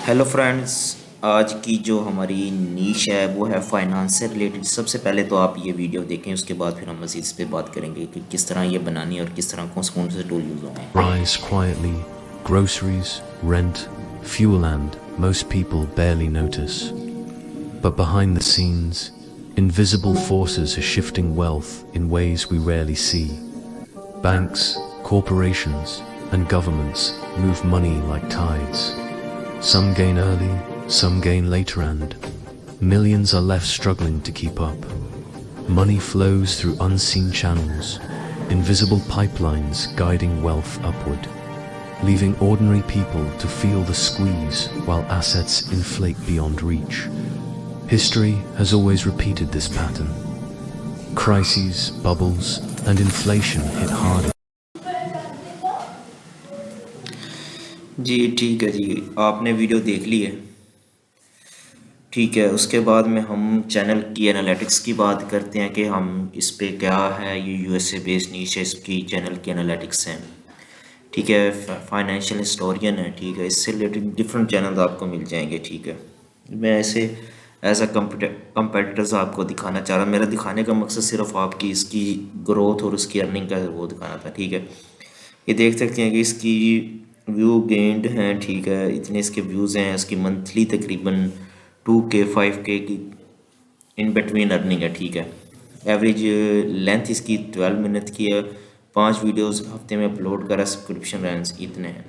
Hello friends. आज की जो हमारी नीश है वो है फाइनेंस से रिलेटेड। सबसे पहले तो आप ये वीडियो देखें, उसके बाद फिर हम मज़ीद इस पे बात करेंगे कि किस तरह ये बनानी है और किस तरह कौन से टूल यूज़ होंगे। Rise quietly, groceries, rent, fuel, and most people barely notice. But behind the scenes, invisible forces are shifting wealth in ways we rarely see. Banks, corporations, and governments move money like tides. Some gain early, some gain later, and millions are left struggling to keep up. Money flows through unseen channels, invisible pipelines guiding wealth upward, leaving ordinary people to feel the squeeze while assets inflate beyond reach. History has always repeated this pattern. Crises, bubbles, and inflation hit harder. जी ठीक है जी, आपने video देख ली है। ठीक है, उसके बाद में हम चैनल की एनालिटिक्स की बात करते हैं कि हम इस पे क्या है। ये यूएसए बेस्ड नीश है, इसकी चैनल की एनालिटिक्स हैं। ठीक है, फाइनेंशियल हिस्टोरियन है। ठीक है, इससे रिलेटेड डिफरेंट चैनल आपको मिल जाएंगे। ठीक है, मैं ऐसे एज अ कंपेटिटर्स आपको दिखाना चाह रहा। मेरा दिखाने का मकसद सिर्फ आपकी इसकी ग्रोथ और उसकी अर्निंग का वो दिखाना था। ठीक है, ये देख सकते हैं कि इसकी व्यू गेंड हैं। ठीक है, इतने इसके व्यूज़ हैं। इसकी मंथली तकरीबन 2K 5K की इन बिटवीन अर्निंग है। ठीक है, एवरेज लेंथ इसकी 12 मिनट की है। 5 वीडियोस हफ्ते में अपलोड करा। सब्सक्रिप्शन रैंक्स इतने हैं।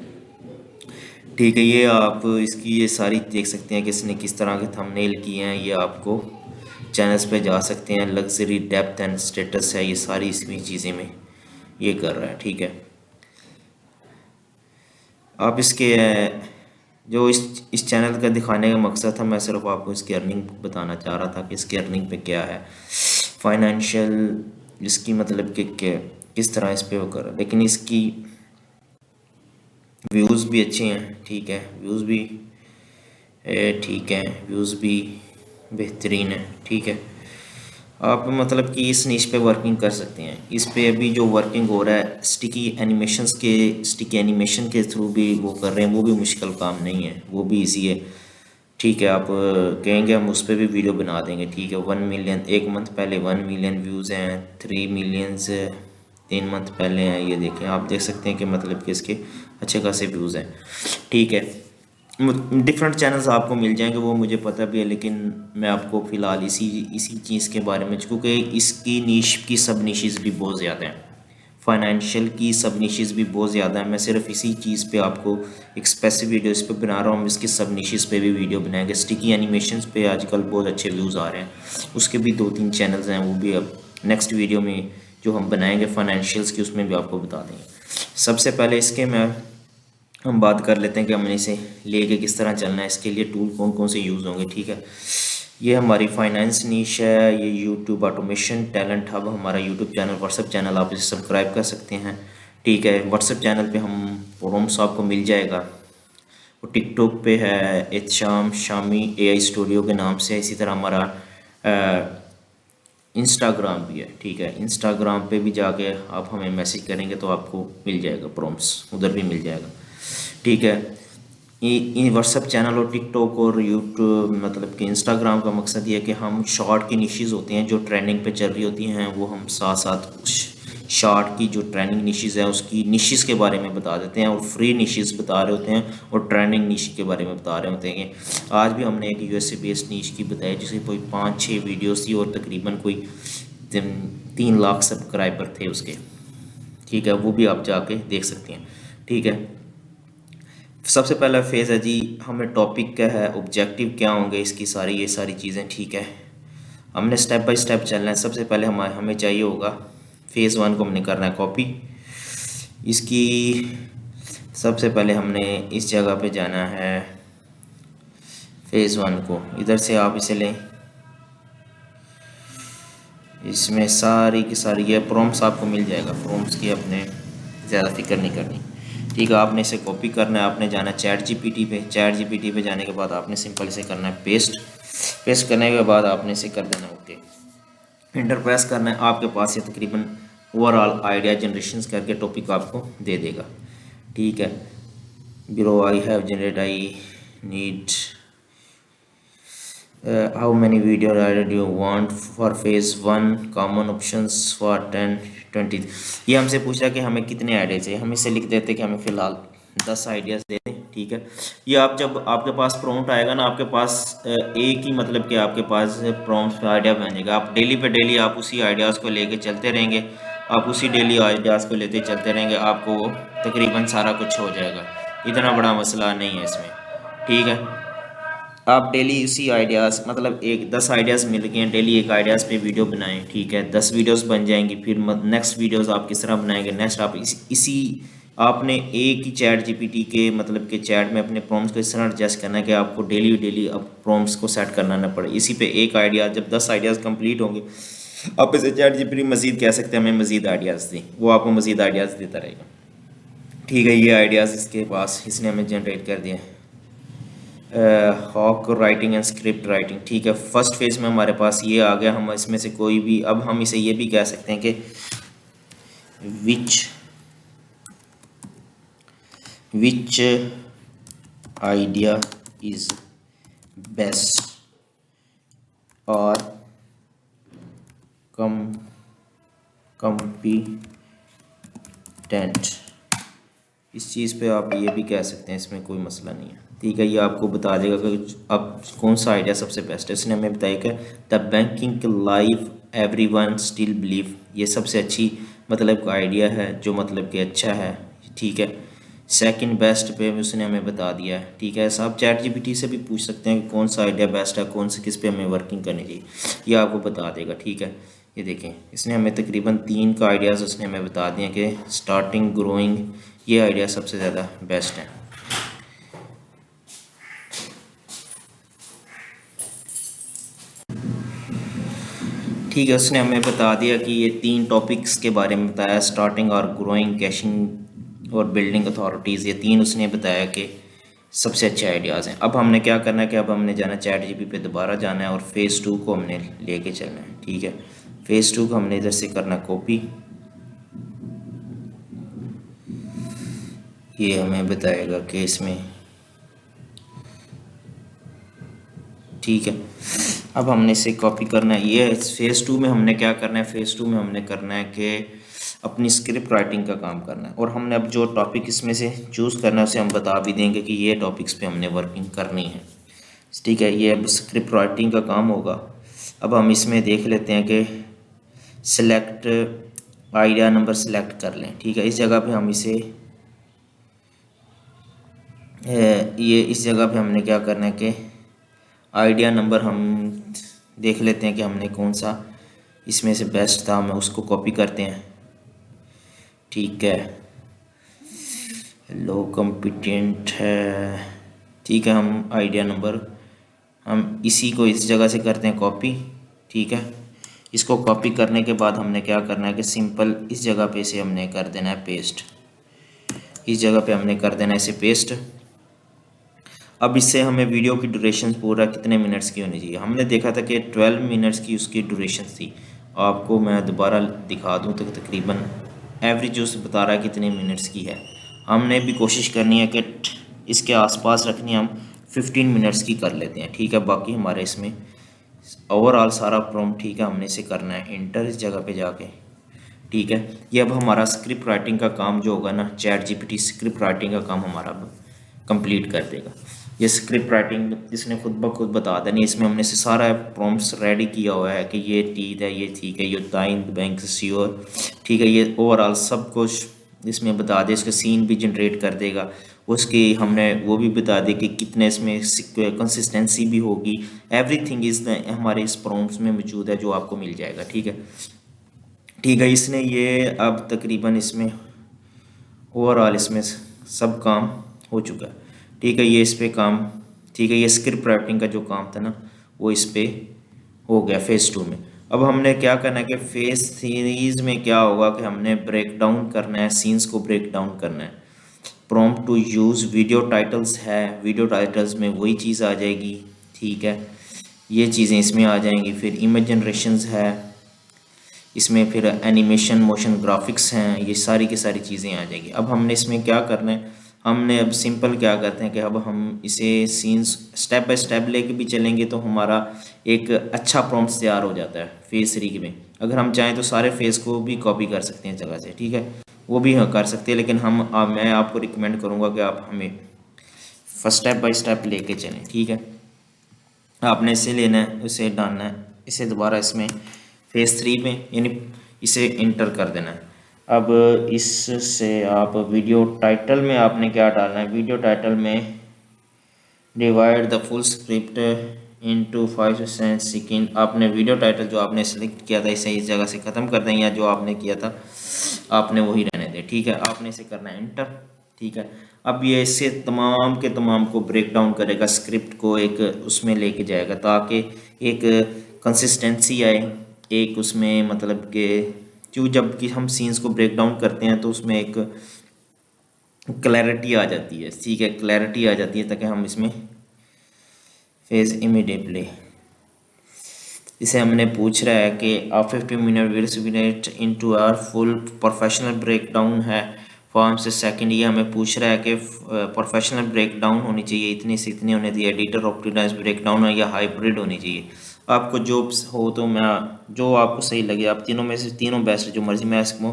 ठीक है, ये आप इसकी ये सारी देख सकते हैं कि इसने किस तरह के थंबनेल किए हैं। ये आपको चैनल्स पे जा सकते हैं। लग्जरी, डेप्थ एंड स्टेटस है, ये सारी इसमें चीज़ें में ये कर रहा है। ठीक है, आप इसके जो इस चैनल का दिखाने का मकसद था, मैं सिर्फ आपको इसकी अर्निंग बताना चाह रहा था कि इसकी अर्निंग पे क्या है फाइनेंशियल, इसकी मतलब कि किस तरह इस पे वो कर रहा है। लेकिन इसकी व्यूज़ भी अच्छे हैं। ठीक है, व्यूज़ भी ठीक है, व्यूज़ भी बेहतरीन है। ठीक है, आप मतलब कि इस नीश पे वर्किंग कर सकते हैं। इस पे अभी जो वर्किंग हो रहा है स्टिकी एनिमेशन के थ्रू भी वो कर रहे हैं। वो भी मुश्किल काम नहीं है, वो भी इजी है। ठीक है, आप कहेंगे हम उस पर भी वीडियो बना देंगे। ठीक है, 1 मिलियन एक मंथ पहले 1 मिलियन व्यूज़ हैं। 3 मिलियंस 3 मंथ पहले हैं। ये देखें, आप देख सकते हैं कि मतलब कि इसके अच्छे खासे व्यूज़ हैं। ठीक है, डिफरेंट चैनल्स आपको मिल जाएंगे, वो मुझे पता भी है। लेकिन मैं आपको फ़िलहाल इसी इसी चीज़ के बारे में, क्योंकि इसकी नीश की सब निशेज़ भी बहुत ज़्यादा हैं। फाइनेंशियल की सब निशेज़ भी बहुत ज़्यादा है। मैं सिर्फ इसी चीज़ पे आपको एक स्पेसिफिक वीडियो इस पे बना रहा हूँ। हम इसके सब निशेज़ पे भी वीडियो बनाएंगे। स्टिकी एनिमेशंस पे आजकल बहुत अच्छे व्यूज़ आ रहे हैं, उसके भी 2-3 चैनल्स हैं। वो भी अब नेक्स्ट वीडियो में जो हम बनाएंगे फाइनेंशियल्स की, उसमें भी आपको बता देंगे। सबसे पहले इसके हम बात कर लेते हैं कि हमने इसे लेके किस तरह चलना है। इसके लिए टूल कौन कौन से यूज़ होंगे। ठीक है, ये हमारी फाइनेंस नीश है। ये यूट्यूब ऑटोमेशन टैलेंट हब हमारा यूट्यूब चैनल, व्हाट्सएप चैनल, आप इसे सब्सक्राइब कर सकते हैं। ठीक है, व्हाट्सएप चैनल पे हम फोरम्स आपको मिल जाएगा। और टिकटॉक पे है एहतशाम शामी AI स्टूडियो के नाम से। इसी तरह हमारा इंस्टाग्राम भी है। ठीक है, इंस्टाग्राम पे भी जाके आप हमें मैसेज करेंगे तो आपको मिल जाएगा प्रॉम्प्ट्स, उधर भी मिल जाएगा। ठीक है, इन व्हाट्सएप चैनल और टिकटॉक और यूट्यूब मतलब कि इंस्टाग्राम का मकसद ये है कि हम शॉर्ट की निशेज़ होती हैं जो ट्रेंडिंग पे चल रही होती हैं, वो हम साथ साथ शॉर्ट की जो ट्रेंडिंग निशेज़ है उसकी निशेज़ के बारे में बता देते हैं, और फ्री निशेज़ बता रहे होते हैं, और ट्रेंडिंग निश के बारे में बता रहे होते हैं। आज भी हमने एक यूएसए बेस्ड निश की बताई, जिसकी कोई 5-6 वीडियोस थी और तकरीबन कोई 3 लाख सब्सक्राइबर थे उसके। ठीक है, वो भी आप जाके देख सकते हैं। ठीक है, सबसे पहला फेज़ है जी, हमें टॉपिक क्या है, ऑब्जेक्टिव क्या होंगे इसकी सारी ये सारी चीज़ें। ठीक है, हमने स्टेप बाय स्टेप चलना है। सबसे पहले हमें चाहिए होगा फेज़ 1 को हमने करना है कॉपी। इसकी सबसे पहले हमने इस जगह पे जाना है फेज़ 1 को। इधर से आप इसे लें, इसमें सारी की सारी ये प्रॉम्प्ट्स आपको मिल जाएगा। प्रॉम्प्ट्स की आपने ज़्यादा फिक्र नहीं करनी। ठीक है, आपने इसे कॉपी करना है। आपने जाना चैट जीपीटी पे। चैट जीपीटी पे जाने के बाद आपने सिंपल इसे करना है पेस्ट। पेस्ट करने के बाद आपने इसे कर देना ओके। इंटर प्रेस करना है। आपके पास ये तकरीबन ओवरऑल आइडिया जनरेशन करके टॉपिक आपको दे देगा। ठीक है, below I have generate I need how many video edit you want for phase 1, common options for 10 20। ये हमसे पूछा कि हमें कितने आइडिया चाहिए, हम इसे लिख देते कि हमें फ़िलहाल 10 आइडियाज़ दे दें, ठीक है। ये आप जब आपके पास प्रॉम्प्ट आएगा ना, आपके पास एक ही मतलब कि आपके पास प्रॉम्प्ट का आइडिया बनेगा, आप डेली पे डेली आप उसी आइडियाज़ को लेके चलते रहेंगे, आप उसी डेली आइडियाज़ को लेते चलते रहेंगे, आपको तकरीबन सारा कुछ हो जाएगा, इतना बड़ा मसला नहीं है इसमें, ठीक है। आप डेली उसी आइडियाज़ मतलब एक 10 आइडियाज़ मिल गए हैं, डेली एक आइडियाज़ पे वीडियो बनाएं, ठीक है, 10 वीडियोस बन जाएंगी। फिर नेक्स्ट वीडियोस आप किस तरह बनाएंगे, नेक्स्ट आप इसी आपने एक ही चैट जीपीटी के मतलब के चैट में अपने प्रॉम्प्ट्स को इस तरह एडजस्ट करना है कि आपको डेली डेली अब प्रॉम्प्ट्स को सेट करना ना पड़े। इसी पे एक आइडिया जब 10 आइडियाज़ कंप्लीट होंगे, आप इसे चैट जीपीटी मज़ीद कह सकते हैं, हमें मज़ीद आइडियाज़ दी, वो आपको मज़ीद आइडियाज़ देता रहेगा, ठीक है। ये आइडियाज़ इसके पास इसने हमें जनरेट कर दिया। Hook writing and script writing, ठीक है। फर्स्ट फेज में हमारे पास ये आ गया, हम इसमें से कोई भी, अब हम इसे ये भी कह सकते हैं कि विच आइडिया इज बेस्ट और कॉम्पिटेंट, इस चीज़ पे आप ये भी कह सकते हैं, इसमें कोई मसला नहीं है, ठीक है। ये आपको बता देगा कि अब कौन सा आइडिया सबसे बेस्ट है। इसने हमें बताया कि the banking life everyone still believe, ये सबसे अच्छी मतलब का आइडिया है जो मतलब कि अच्छा है, ठीक है। सेकंड बेस्ट पे उसने हमें बता दिया है, ठीक है। ऐसा आप चैट जीपीटी से भी पूछ सकते हैं कि कौन सा आइडिया बेस्ट है, कौन से किस पे हमें वर्किंग करनी चाहिए, ये आपको बता देगा, ठीक है। ये देखें, इसने हमें तकरीबन 3 का आइडियाज़ उसने हमें बता दिए कि स्टार्टिंग, ग्रोइंग, ये आइडिया सबसे ज़्यादा बेस्ट है। ठीक है, उसने हमें बता दिया कि ये 3 टॉपिक्स के बारे में बताया, स्टार्टिंग और ग्रोइंग, कैशिंग और बिल्डिंग अथॉरिटीज़, ये 3 उसने बताया कि सबसे अच्छे आइडियाज़ हैं। अब हमने क्या करना है कि अब हमने जाना चैट जीपी पे दोबारा जाना है और फेज़ 2 को हमने लेके चलना है, ठीक है। फेज़ 2 को हमने इधर से करना कॉपी, ये हमें बताएगा कि इसमें, ठीक है। अब हमने इसे कॉपी करना है, ये फेज़ 2 में हमने क्या करना है, फेज़ 2 में हमने करना है कि अपनी स्क्रिप्ट राइटिंग का काम करना है, और हमने अब जो टॉपिक इसमें से चूज़ करना है उसे हम बता भी देंगे कि ये टॉपिक्स पे हमने वर्किंग करनी है, ठीक है। ये अब स्क्रिप्ट राइटिंग का काम होगा। अब हम इसमें देख लेते हैं कि सेलेक्ट आइडिया नंबर सेलेक्ट कर लें, ठीक है। इस जगह पे हम इसे ये इस जगह पे हमने क्या करना है कि आइडिया नंबर हम देख लेते हैं कि हमने कौन सा इसमें से बेस्ट था, हम उसको कॉपी करते हैं, ठीक है। लो कॉम्पिटेंट है, ठीक है। हम आइडिया नंबर हम इसी को इस जगह से करते हैं कॉपी, ठीक है। इसको कॉपी करने के बाद हमने क्या करना है कि सिंपल इस जगह पे इसे हमने कर देना है पेस्ट, इस जगह पे हमने कर देना है इसे पेस्ट। अब इससे हमें वीडियो की ड्यूरेशन पूरा कितने मिनट्स की होनी चाहिए, हमने देखा था कि 12 मिनट्स की उसकी ड्यूरेशन थी। आपको मैं दोबारा दिखा दूं तो तकरीबन एवरेज जो बता रहा है कितने मिनट्स की है। हमने भी कोशिश करनी है कि इसके आसपास रखनी, हम 15 मिनट्स की कर लेते हैं, ठीक है। बाकी हमारे इसमें ओवरऑल सारा प्रॉम्प्ट, ठीक है, हमने इसे करना है इंटर इस जगह पे जाके, ठीक है। ये अब हमारा स्क्रिप्ट राइटिंग का काम जो होगा ना, चैट जीपीटी स्क्रिप्ट राइटिंग का काम हमारा अब कंप्लीट कर देगा। ये स्क्रिप्ट राइटिंग इसने खुद ब खुद बता देनी, इसमें हमने से सारा प्रॉम्प्ट्स रेडी किया हुआ है कि ये टीथ है, ये ठीक है, ये दाइन बैंक श्योर, ठीक है। ये ओवरऑल सब कुछ इसमें बता दे, इसका सीन भी जनरेट कर देगा, उसकी हमने वो भी बता दी कि कितने इसमें कंसिस्टेंसी भी होगी, एवरीथिंग इज़ हमारे इस प्रॉम्प्ट्स में मौजूद है जो आपको मिल जाएगा, ठीक है। ठीक है, इसने ये अब तकरीबन इसमें ओवरऑल इसमें सब काम हो चुका है, ठीक है। ये इस पे काम, ठीक है, ये स्क्रिप्ट राइटिंग का जो काम था ना वो इस पे हो गया फेज़ 2 में। अब हमने क्या करना है कि फेज़ 3 में क्या होगा कि हमने ब्रेक डाउन करना है, सीन्स को ब्रेक डाउन करना है। Prompt to use video titles है, वीडियो टाइटल्स में वही चीज़ आ जाएगी, ठीक है, ये चीज़ें इसमें आ जाएंगी। फिर इमेज जनरेशंस है इसमें, फिर एनिमेशन, मोशन ग्राफिक्स हैं, ये सारी की सारी चीज़ें आ जाएगी। अब हमने इसमें क्या करना है, हमने अब सिंपल क्या करते हैं कि अब हम इसे सीन्स स्टेप बाय स्टेप लेके भी चलेंगे तो हमारा एक अच्छा प्रॉम्प्ट तैयार हो जाता है फेज़ 3 में। अगर हम चाहें तो सारे फेज़ को भी कॉपी कर सकते हैं जगह से, ठीक है, वो भी हम कर सकते हैं, लेकिन मैं आपको रिकमेंड करूँगा कि आप हमें फर्स्ट स्टेप बाय स्टेप लेके चलें, ठीक है। आपने इसे लेना है, उसे डालना है, इसे दोबारा इसमें फेज़ 3 में यानी इसे इंटर कर देना है। अब इससे आप वीडियो टाइटल में आपने क्या डालना है, वीडियो टाइटल में divide the full script into 5 second. आपने वीडियो टाइटल जो आपने सेलेक्ट किया था इसे इस जगह से ख़त्म कर दें, या जो आपने किया था आपने वही रहने दें, ठीक है। आपने इसे करना है इंटर, ठीक है। अब ये इससे तमाम के तमाम को ब्रेक डाउन करेगा, स्क्रिप्ट को एक उसमें लेके जाएगा ताकि एक कंसिस्टेंसी आए, एक उसमें मतलब कि क्यों जब कि हम सीन्स को ब्रेक डाउन करते हैं तो उसमें एक क्लैरिटी आ जाती है, ठीक है, क्लैरिटी आ जाती है ताकि हम इसमें फेज इमीडिएटली इसे हमने पूछ रहा है कि आप 50 minute into hour full professional break down है फॉर्म से सेकंड। ये हमें पूछ रहा है कि प्रोफेशनल ब्रेक डाउन होनी चाहिए इतनी से इतनी होनी चाहिए, एडिटर ऑप्टिमाइज ब्रेक डाउन है या हाइब्रिड होनी चाहिए। आपको जो हो तो मैं जो आपको सही लगे आप तीनों में से तीनों बेस्ट जो मर्जी, मैं इसको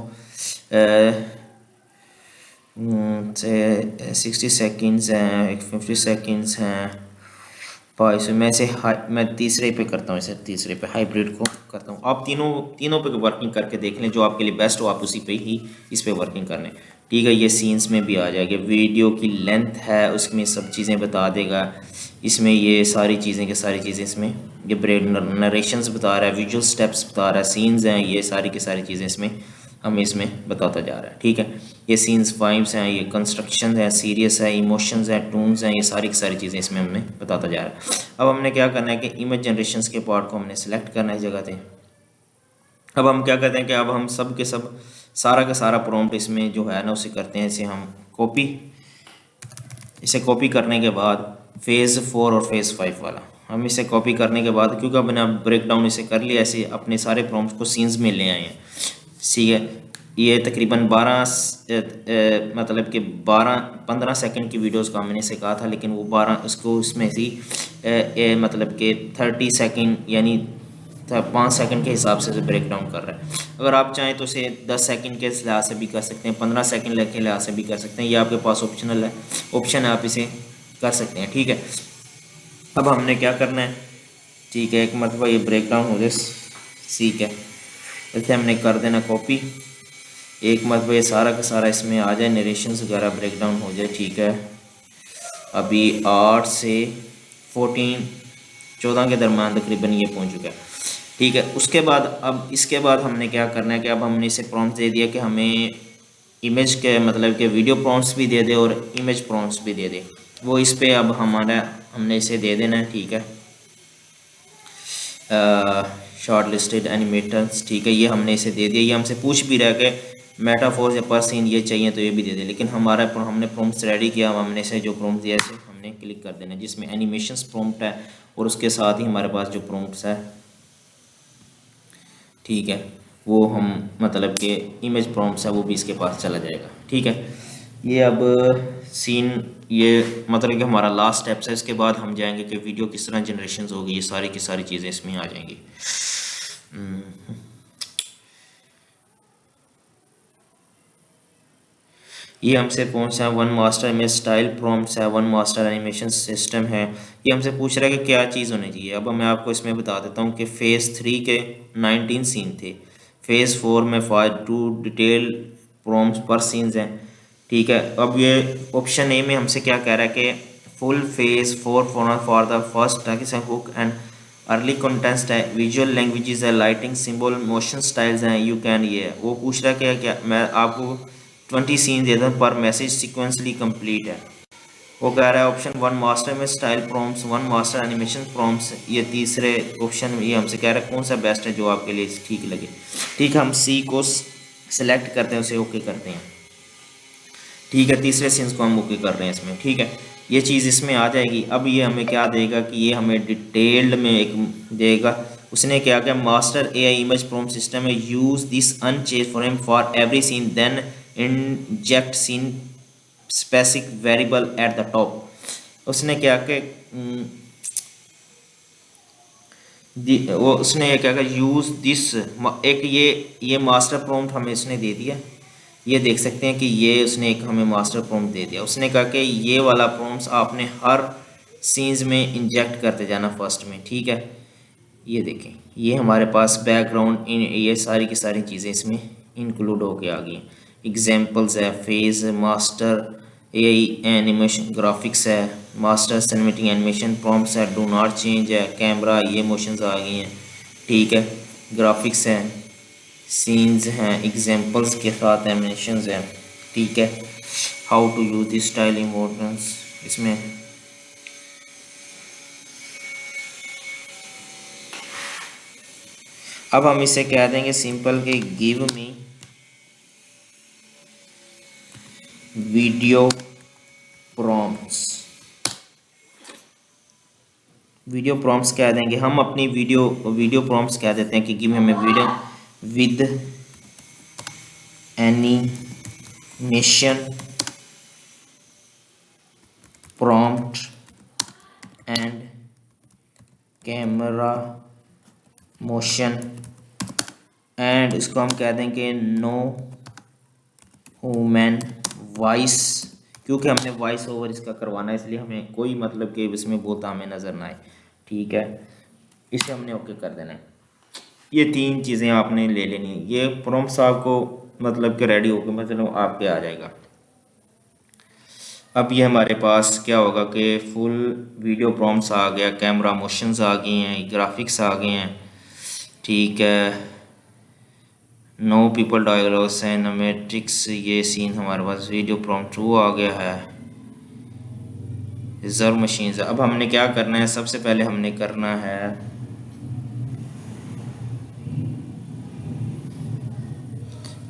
60 सेकेंड्स हैं, 50 सेकेंड्स हैं, 500 मैं इसे मैं तीसरे पे करता हूँ, इसे तीसरे पे हाइब्रिड को करता हूँ। आप तीनों पे वर्किंग करके देख लें, जो आपके लिए बेस्ट हो आप उसी पे ही इस पे वर्किंग कर लें, ठीक है। ये सीन्स में भी आ जाएगा, वीडियो की लेंथ है उसमें सब चीज़ें बता देगा, इसमें ये सारी चीज़ें इसमें ये ब्रेक नरेशंस बता रहा है, विजुअल स्टेप्स बता रहा है, सीन्स हैं, ये सारी की सारी चीज़ें इसमें हमें इसमें बताता जा रहा है, ठीक है। ये सीन्स वाइब्स हैं, ये कंस्ट्रक्शन है, सीरियस है, इमोशंस हैं, टून्स हैं, ये सारी की सारी चीज़ें इसमें हमें बताता जा रहा है। अब हमने क्या करना है कि इमेज जनरेशंस के पार्ट को हमने सेलेक्ट करना है जगह पे। अब हम क्या करते हैं कि अब हम सब के सब सारा का सारा प्रॉम्प्ट इसमें जो है ना उसे करते हैं, इसे हम कॉपी, इसे कॉपी करने के बाद फेज़ 4 और फेज़ 5 वाला हम इसे कॉपी करने के बाद, क्योंकि हमने ब्रेक डाउन इसे कर लिया, ऐसे अपने सारे प्रॉम्प्ट को सीन्स में ले आए हैं, ठीक है। ये तकरीबन 12 मतलब कि 12-15 सेकंड की वीडियोस का मैंने इसे कहा था, लेकिन वो 12 उसको इसमें से मतलब कि 30 सेकंड यानी 5 सेकंड के हिसाब से ब्रेक डाउन कर रहा है। अगर आप चाहें तो इसे 10 सेकंड के लिहाज से भी कर सकते हैं, 15 सेकंड के लिहाज से भी कर सकते हैं, ये आपके पास ऑप्शन है, आप इसे कर सकते हैं, ठीक है। अब हमने क्या करना है, ठीक है, एक मरतबा ये ब्रेक डाउन हो जाए, ठीक है, इसे हमने कर देना कॉपी, एक मरतबा ये सारा का सारा इसमें आ जाए, नरेशंस वगैरह ब्रेक डाउन हो जाए, ठीक है। अभी 8 से 14 के दरम्यान तकरीबन ये पहुंच चुका है, ठीक है। उसके बाद अब इसके बाद हमने क्या करना है कि अब हमने इसे प्रॉम्प्ट दे दिया कि हमें इमेज के मतलब कि वीडियो प्रॉम्प्ट्स भी दे दे और इमेज प्रॉम्प्ट्स भी दे दे, वो इस पे अब हमने इसे दे देना है, ठीक है। शॉर्ट लिस्टेड एनिमेटर्स, ठीक है, ये हमने इसे दे दिया। ये हमसे पूछ भी रहा है कि मेटाफोर्स या पर सीन ये चाहिए तो ये भी दे दे, लेकिन हमने प्रॉम्प्ट्स रेडी किया, हमने इसे जो प्रॉम्प्ट दिया इसे हमने क्लिक कर देना, जिसमें एनिमेशंस प्रॉम्प्ट है और उसके साथ ही हमारे पास जो प्रॉम्प्ट्स है, ठीक है, वो हम मतलब कि इमेज प्रॉम्प्ट्स है वो भी इसके पास चला जाएगा, ठीक है। ये अब सीन ये मतलब कि हमारा लास्ट स्टेप्स है, इसके बाद हम जाएंगे कि वीडियो किस तरह जनरेशन होगी, ये सारी की सारी चीज़ें इसमें आ जाएंगी। ये हमसे कौन सा one master image style prompts है, वन मास्टर एनिमेशन सिस्टम है, ये हमसे पूछ रहा है कि क्या चीज़ होनी चाहिए। अब मैं आपको इसमें बता देता हूँ कि फ़ेज़ 3 के 19 सीन थे, फ़ेज़ 4 में 5 डिटेल प्रॉम्प्ट्स पर सीन्स हैं, ठीक है। अब ये ऑप्शन ए में हमसे क्या कह रहा है कि full phase 4 for the first ताकि हुक एंड अर्ली कंटेंट्स है, विजुअल लैंग्वेजेस है, लाइटिंग सिंबल मोशन स्टाइल्स हैं, यू कैन, ये वो पूछ रहा है कि क्या मैं आपको 20 सीन दे दूँ पर मैसेज सिक्वेंसली कंप्लीट है। वो कह रहा है ऑप्शन 1 मास्टर में style prompts, 1 master animation prompts, ये तीसरे ऑप्शन ये हमसे कह रहा है कौन सा बेस्ट है जो आपके लिए ठीक लगे, ठीक है। हम सी को सिलेक्ट करते हैं, उसे ओके करते हैं, ठीक है। तीसरे सीन्स को हम ओके कर रहे हैं इसमें, ठीक है, ये चीज़ इसमें आ जाएगी। अब ये हमें क्या देगा कि ये हमें डिटेल्ड में एक देगा, उसने क्या किया, master AI image prompt system है, use this unchange frame for every scene then inject scene specific variable at the top. उसने क्या कि वो उसने क्या कहा, यूज़ दिस, एक ये मास्टर प्रॉम्प्ट हमें इसने दे दिया। ये देख सकते हैं कि ये उसने एक हमें मास्टर प्रॉम्प्ट दे दिया। उसने कहा कि ये वाला प्रॉम्प्ट्स आपने हर सीन्स में इंजेक्ट करते जाना फर्स्ट में, ठीक है। ये देखें, ये हमारे पास बैकग्राउंड इन ये सारी की सारी चीज़ें इसमें इंक्लूड होके आ गई हैं। एग्जांपल्स है, phase master, AI animation graphics है, मास्टर सिनेमैटिक एनिमेशन प्रॉम्प्ट्स है, डू नॉट चेंज है, कैमरा, ये मोशंस आ गई हैं, ठीक है। ग्राफिक्स है, सीन्स हैं, एग्जांपल्स के साथ एनिमेशंस हैं, ठीक है। How to use this style emotions इसमें। अब हम इसे कह देंगे सिंपल के give me video prompts. Video prompts कह देंगे हम, अपनी वीडियो प्रॉम्प्ट्स कह देते हैं कि गिव हमें video with animation prompt and camera motion and इसको हम कह देंगे नो ह्यूमन वॉइस, क्योंकि हमने वॉइस ओवर इसका करवाना है, इसलिए हमें कोई मतलब कि इसमें बोलता हमें नज़र ना आए, ठीक है। इसे हमने ओके कर देना है। ये तीन चीज़ें आपने ले लेनी है। ये प्रॉम्प्ट्स आपको मतलब कि रेडी होकर मतलब आपके आ जाएगा। अब ये हमारे पास क्या होगा कि फुल वीडियो प्रॉम्प्ट्स आ गया, कैमरा मोशंस आ गई हैं, ग्राफिक्स आ गए हैं, ठीक है। नो पीपल डायलॉग सिनेमैटिक्स, ये सीन हमारे पास वीडियो प्रॉम्प्ट वो आ गया है। रिजर्व मशीन्स, अब हमने क्या करना है, सबसे पहले हमने करना है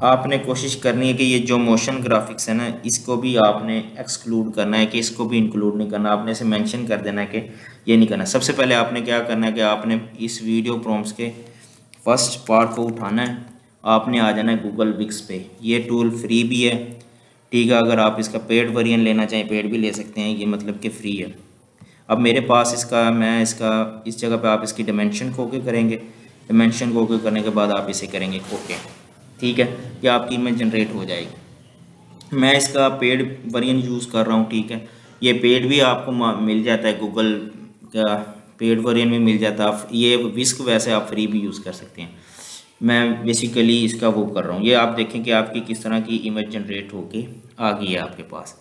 आपने कोशिश करनी है कि ये जो मोशन ग्राफिक्स है ना, इसको भी आपने एक्सक्लूड करना है, कि इसको भी इंक्लूड नहीं करना, आपने इसे मेंशन कर देना है कि ये नहीं करना। सबसे पहले आपने क्या करना है कि आपने इस वीडियो प्रॉम्प्ट्स के फर्स्ट पार्ट को उठाना है, आपने आ जाना है गूगल विक्स पे। ये टूल फ्री भी है, ठीक है। अगर आप इसका पेड वर्जन लेना चाहें पेड भी ले सकते हैं, ये मतलब कि फ्री है। अब मेरे पास मैं इसका इस जगह पे आप इसकी डायमेंशन को ओके करेंगे, डायमेंशन को ओके करने के बाद आप इसे करेंगे ओके, ठीक है। ये आपकी इमेज जनरेट हो जाएगी। मैं इसका पेड वर्जन यूज़ कर रहा हूँ, ठीक है। ये पेड भी आपको मिल जाता है, गूगल का पेड वर्जन भी मिल जाता है। आप ये विस्क वैसे आप फ्री भी यूज़ कर सकते हैं। मैं बेसिकली इसका वो कर रहा हूँ। ये आप देखें कि आपकी किस तरह की इमेज जनरेट होके आ गई है आपके पास,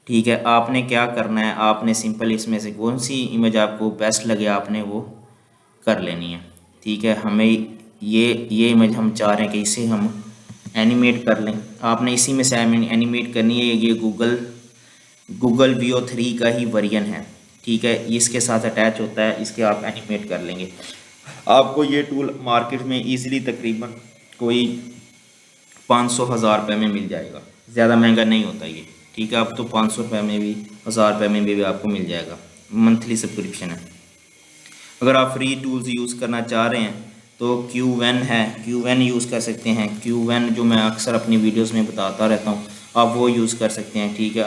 ठीक है। आपने क्या करना है, आपने सिंपल इसमें से कौन सी इमेज आपको बेस्ट लगे आपने वो कर लेनी है, ठीक है। हमें ये इमेज हम चाह रहे हैं कि इसे हम एनिमेट कर लें, आपने इसी में से एनिमेट करनी है। ये गूगल वीओ 3 का ही वर्जन है, ठीक है। इसके साथ अटैच होता है, इसके आप एनिमेट कर लेंगे। आपको ये टूल मार्केट में इजीली तकरीबन कोई 500-1000 रुपये में मिल जाएगा, ज़्यादा महंगा नहीं होता ये, ठीक है। अब तो 500 रुपये में भी 1000 रुपये में भी आपको मिल जाएगा, मंथली सब्सक्रिप्शन है। अगर आप फ्री टूल्स यूज़ करना चाह रहे हैं तो Q1 है, Q1 यूज़ कर सकते हैं। Q1 जो मैं अक्सर अपनी वीडियोस में बताता रहता हूँ, आप वो यूज़ कर सकते हैं, ठीक है।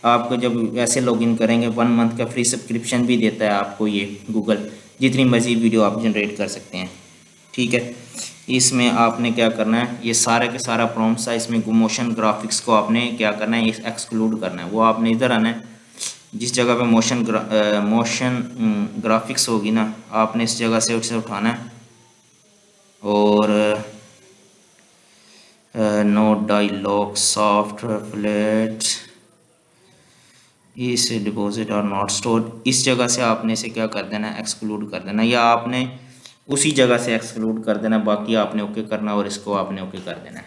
आपको जब ऐसे लॉगिन करेंगे 1 मंथ का फ्री सब्सक्रिप्शन भी देता है आपको ये गूगल, जितनी मर्जी वीडियो आप जनरेट कर सकते हैं, ठीक है। इसमें आपने क्या करना है, ये सारा के सारा प्रॉम्प्ट्स है, इसमें मोशन ग्राफिक्स को आपने क्या करना है, एक्सक्लूड करना है। वो आपने इधर आना है, जिस जगह पे मोशन ग्राफिक्स होगी ना, आपने इस जगह से उसे उठाना है और नो डायलॉग सॉफ्ट फ्लैट इस डिपॉजिट और नॉट स्टोर, इस जगह से आपने इसे क्या कर देना है, एक्सक्लूड कर देना, या आपने उसी जगह से एक्सक्लूड कर देना, बाकी आपने ओके करना और इसको आपने ओके कर देना है।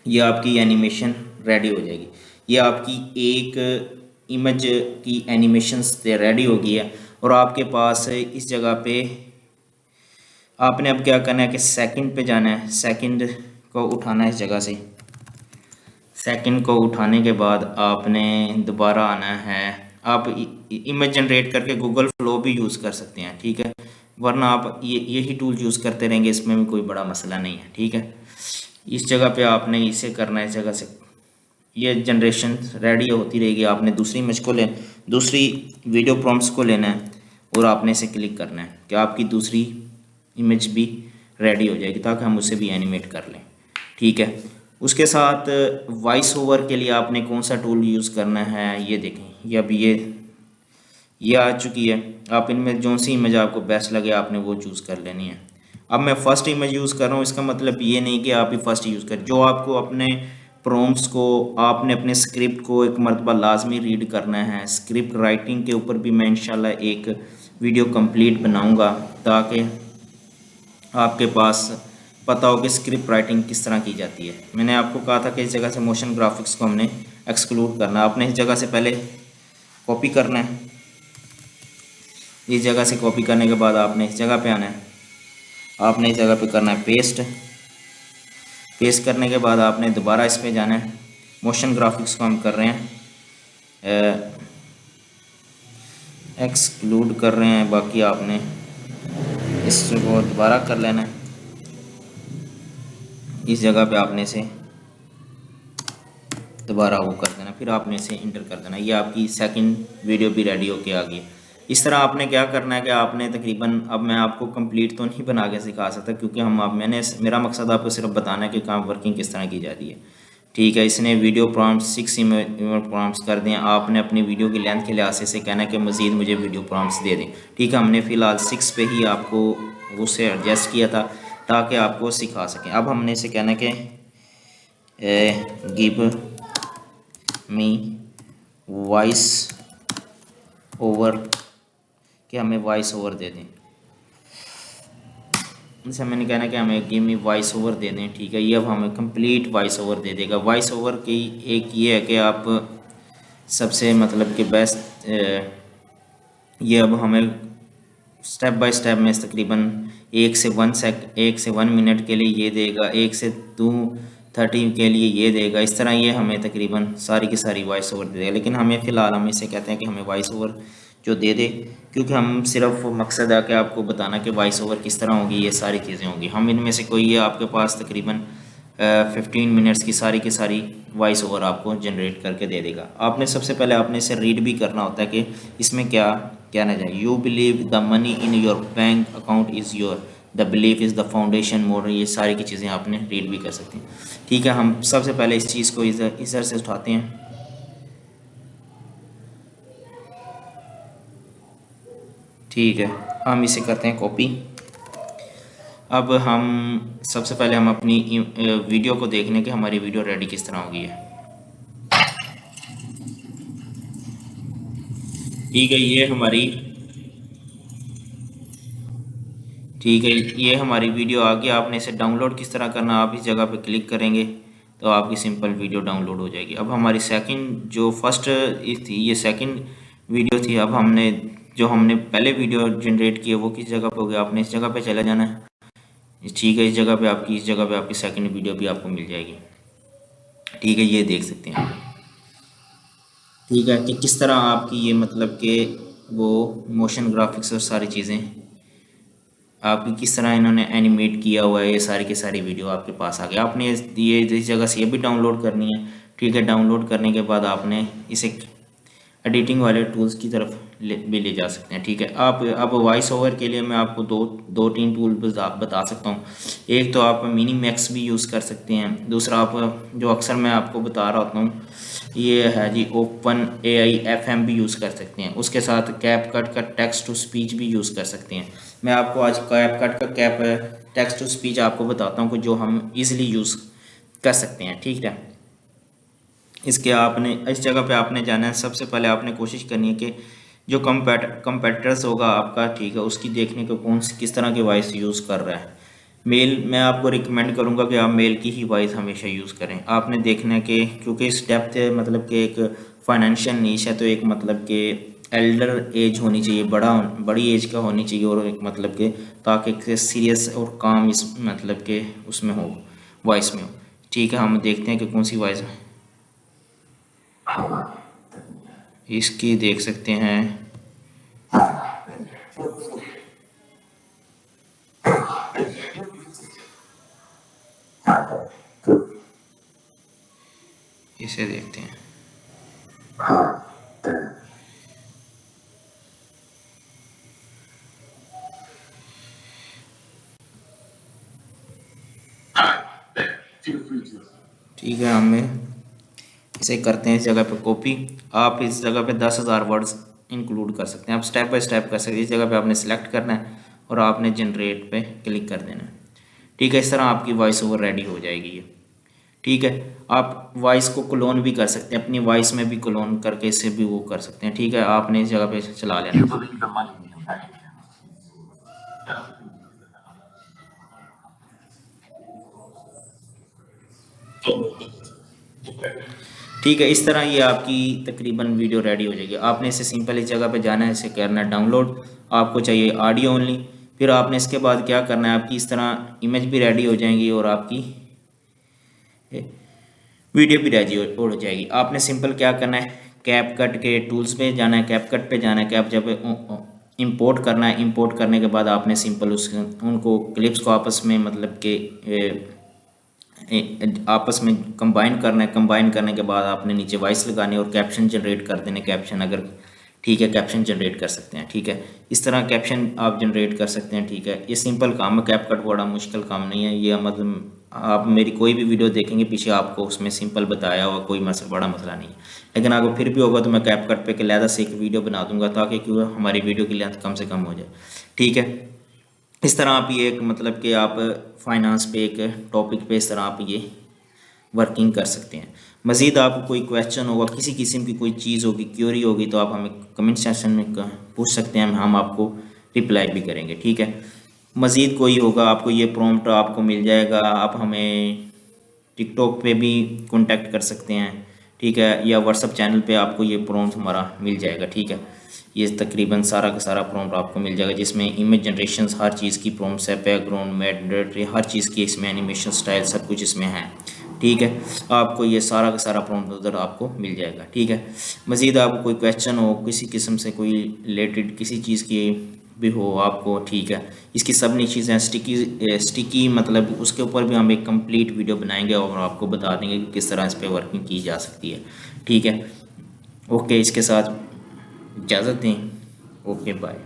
ये आपकी एनिमेशन रेडी हो जाएगी। ये आपकी एक इमेज की एनिमेशन रेडी हो गई है और आपके पास इस जगह पे आपने अब क्या करना है कि सेकंड पे जाना है, सेकंड को उठाना है इस जगह से। सेकंड को उठाने के बाद आपने दोबारा आना है, आप इमेज जनरेट करके गूगल फ्लो भी यूज़ कर सकते हैं, ठीक है। वरना आप यही टूल यूज़ करते रहेंगे, इसमें भी कोई बड़ा मसला नहीं है, ठीक है। इस जगह पे आपने इसे करना है, इस जगह से ये जनरेशन रेडी होती रहेगी। आपने दूसरी इमेज को दूसरी वीडियो प्रॉम्प्ट्स को लेना है और आपने इसे क्लिक करना है कि आपकी दूसरी इमेज भी रेडी हो जाएगी ताकि हम उसे भी एनिमेट कर लें। ठीक है, उसके साथ वॉइस ओवर के लिए आपने कौन सा टूल यूज़ करना है ये देखें। ये अभी ये आ चुकी है। आप इनमें जो सी इमेज आपको बेस्ट लगे आपने वो चूज़ कर लेनी है। अब मैं फ़र्स्ट इमेज यूज़ कर रहा हूँ, इसका मतलब ये नहीं कि आप ही फर्स्ट यूज़ करें। जो आपको अपने प्रॉम्प्ट्स को आपने अपने स्क्रिप्ट को एक मरतबा लाजमी रीड करना है। स्क्रिप्ट राइटिंग के ऊपर भी मैं इंशाल्लाह एक वीडियो कंप्लीट बनाऊंगा ताकि आपके पास पता हो कि स्क्रिप्ट राइटिंग किस तरह की जाती है। मैंने आपको कहा था कि इस जगह से मोशन ग्राफिक्स को हमने एक्सक्लूड करना है। आपने इस जगह से पहले कॉपी करना है। इस जगह से कॉपी करने के बाद आपने इस जगह पे आना है। आपने इस जगह पे करना है पेस्ट। पेस्ट करने के बाद आपने दोबारा इस पे जाना है। मोशन ग्राफिक्स को हम कर रहे हैं एक्सक्लूड कर रहे हैं, बाकी आपने इसको दोबारा कर लेना है। इस जगह पे आपने इसे दोबारा वो कर देना, फिर आपने इसे इंटर कर देना। ये आपकी सेकंड वीडियो भी रेडी होके आ गई। इस तरह आपने क्या करना है कि आपने तकरीबन, अब मैं आपको कंप्लीट तो नहीं बना के सिखा सकता क्योंकि मेरा मकसद आपको सिर्फ बताना है कि काम वर्किंग किस तरह की जाती है। ठीक है, इसने वीडियो प्रॉम्प्ट्स 6 इमेज प्रॉम्प्ट्स कर दें। आपने अपनी वीडियो की लेंथ के लिहाज से कहना है कि मज़ीद मुझे वीडियो प्रॉम्प्ट्स दे दें। ठीक है, हमने फ़िलहाल 6 पे ही आपको उसे एडजस्ट किया था ताकि आपको सिखा सकें। अब हमने इसे कहना है कि गिव मी वॉइस ओवर, कि हमें वॉइस ओवर दे दें। जैसे मैंने कहना कि हमें गिव मी वॉइस ओवर दे दें। ठीक है, ये अब हमें कंप्लीट वॉइस ओवर दे देगा। वॉइस ओवर की एक ये है कि आप सबसे मतलब कि बेस्ट ये अब हमें स्टेप बाय स्टेप में तकरीबन 1 से 1 मिनट के लिए ये देगा, 1 से 2:30 के लिए ये देगा। इस तरह ये हमें तकरीबन सारी की सारी वॉइस ओवर दे देगा। लेकिन हमें फ़िलहाल हम इसे कहते हैं कि हमें वॉइस ओवर जो दे दे, क्योंकि हम सिर्फ मकसद है कि आपको बताना कि वॉइस ओवर किस तरह होगी, ये सारी चीज़ें होंगी। हम इनमें से कोई ये आपके पास तकरीबन 15 मिनट्स की सारी वॉइस ओवर आपको जनरेट करके दे देगा। आपने सबसे पहले आपने इसे रीड भी करना होता है कि इसमें क्या कहना चाहिए। You believe the money in your bank account is your, the belief is the foundation more, ये सारी की चीज़ें आपने रीड भी कर सकते हैं। ठीक है, हम सबसे पहले इस चीज़ को इधर से उठाते हैं। ठीक है, हम इसे करते हैं कॉपी। अब हम सबसे पहले हम अपनी वीडियो को देखने के हमारी वीडियो रेडी किस तरह होगी है। ठीक है, ये हमारी वीडियो आ गई। आपने इसे डाउनलोड किस तरह करना, आप इस जगह पे क्लिक करेंगे तो आपकी सिंपल वीडियो डाउनलोड हो जाएगी। अब हमारी सेकंड जो फर्स्ट थी, ये सेकंड वीडियो थी। अब हमने पहले वीडियो जनरेट की है वो किस जगह पे हो गया, आपने इस जगह पे चला जाना है। ठीक है, इस जगह पे आपकी सेकंड वीडियो भी आपको मिल जाएगी। ठीक है, ये देख सकते हैं। ठीक है, कि किस तरह आपकी ये मतलब कि वो मोशन ग्राफिक्स और सारी चीज़ें आपकी किस तरह इन्होंने एनिमेट किया हुआ है, ये सारी की सारी वीडियो आपके पास आ गई। आपने ये इस जगह से ये भी डाउनलोड करनी है। ठीक है, डाउनलोड करने के बाद आपने इसे एडिटिंग वाले टूल्स की तरफ भी ले जा सकते हैं। ठीक है, आप अब वॉइस ओवर के लिए मैं आपको दो तीन टूल बता सकता हूँ। एक तो आप मिनी मैक्स भी यूज़ कर सकते हैं। दूसरा आप जो अक्सर मैं आपको बता रहा होता हूँ ये है जी ओपन AI FM भी यूज़ कर सकते हैं। उसके साथ कैप कट का टेक्स्ट टू स्पीच भी यूज़ कर सकते हैं। मैं आपको आज कैप कट का टेक्स्ट टू स्पीच आपको बताता हूँ कि जो हम इजीली यूज़ कर सकते हैं। ठीक है, इसके आपने इस जगह पे आपने जाना है। सबसे पहले आपने कोशिश करनी है कि जो कंपेटिटर्स होगा आपका, ठीक है, उसकी देखने को किस तरह की वॉइस यूज़ कर रहा है। मेल मैं आपको रिकमेंड करूंगा कि आप मेल की ही वॉइस हमेशा यूज़ करें। आपने देखना है कि क्योंकि इस डेप्थ मतलब कि एक फाइनेंशियल नीश है, तो एक मतलब कि एल्डर एज होनी चाहिए, बड़ी एज का होनी चाहिए, और एक मतलब कि ताकि एक सीरियस और काम इस मतलब के उसमें हो, वॉइस में हो। ठीक है, हम देखते हैं कि कौन सी वॉइस में इसकी देख सकते हैं। इसे देखते हैं। ठीक है, हमें इसे करते हैं इस जगह पे कॉपी। आप इस जगह पे 10,000 वर्ड्स इंक्लूड कर सकते हैं, आप स्टेप बाय स्टेप कर सकते हैं। इस जगह पे आपने सेलेक्ट करना है और आपने जनरेट पे क्लिक कर देना है। ठीक है, इस तरह आपकी वॉइस ओवर रेडी हो जाएगी ये। ठीक है, आप वॉइस को क्लोन भी कर सकते हैं, अपनी वॉइस में भी क्लोन करके इसे भी वो कर सकते हैं। ठीक है, आपने इस जगह पे चला लेना। ठीक है, इस तरह ये आपकी तकरीबन वीडियो रेडी हो जाएगी। आपने इसे सिंपल इस जगह पे जाना है, इसे करना है डाउनलोड। आपको चाहिए ऑडियो ओनली। फिर आपने इसके बाद क्या करना है, आपकी इस तरह इमेज भी रेडी हो जाएंगी और आपकी वीडियो भी रेडी हो जाएगी। आपने सिंपल क्या करना है, कैप कट के टूल्स पे जाना है, कैप कट पे जाना है, कैप जब इंपोर्ट करना है, इंपोर्ट करने के बाद आपने सिंपल उनको क्लिप्स को आपस में मतलब के आपस में कंबाइन करना है। कंबाइन करने के बाद आपने नीचे वॉइस लगाने और कैप्शन जनरेट कर देने। कैप्शन अगर ठीक है, कैप्शन जनरेट कर सकते हैं। ठीक है, इस तरह कैप्शन आप जनरेट कर सकते हैं। ठीक है, ये सिंपल काम है, कैपकट बड़ा मुश्किल काम नहीं है ये। मतलब आप मेरी कोई भी वीडियो देखेंगे पीछे आपको उसमें सिंपल बताया हुआ, कोई बड़ा मसला नहीं है। लेकिन अगर फिर भी होगा तो मैं कैपकट पे अलहदा से एक वीडियो बना दूंगा ताकि क्यों हमारी वीडियो की लेंथ कम से कम हो जाए। ठीक है, इस तरह आप ये एक मतलब कि आप फाइनेंस पे एक टॉपिक पे इस तरह आप ये वर्किंग कर सकते हैं। मज़ीद आपको कोई क्वेश्चन होगा, किसी किस्म की कोई चीज़ होगी, क्यूरी होगी, तो आप हमें कमेंट सेक्शन में पूछ सकते हैं, हम आपको रिप्लाई भी करेंगे। ठीक है, मज़ीद कोई होगा आपको ये प्रॉम्प्ट आपको मिल जाएगा, आप हमें टिकटॉक पे भी कांटेक्ट कर सकते हैं। ठीक है, या व्हाट्सअप चैनल पे आपको ये प्रॉम्प्ट हमारा मिल जाएगा। ठीक है, ये तकरीबन सारा का सारा प्रॉम्प्ट आपको मिल जाएगा जिसमें इमेज जनरेशन हर चीज़ की प्रॉम्प्ट्स है, बैकग्राउंड मैंडेटरी हर चीज़ की इसमें एनिमेशन स्टाइल सब कुछ इसमें है। ठीक है, आपको ये सारा का सारा प्रॉम्प्ट उधर आपको मिल जाएगा। ठीक है, मज़ीद आपको कोई क्वेश्चन हो किसी किस्म से, कोई रिलेटेड किसी चीज़ की भी हो आपको, ठीक है, इसकी सब नई चीज़ें स्टिकी मतलब उसके ऊपर भी हम एक कंप्लीट वीडियो बनाएंगे और आपको बता देंगे कि किस तरह इस पर वर्किंग की जा सकती है। ठीक है, ओके, इसके साथ इजाज़त दें। Okay, bye.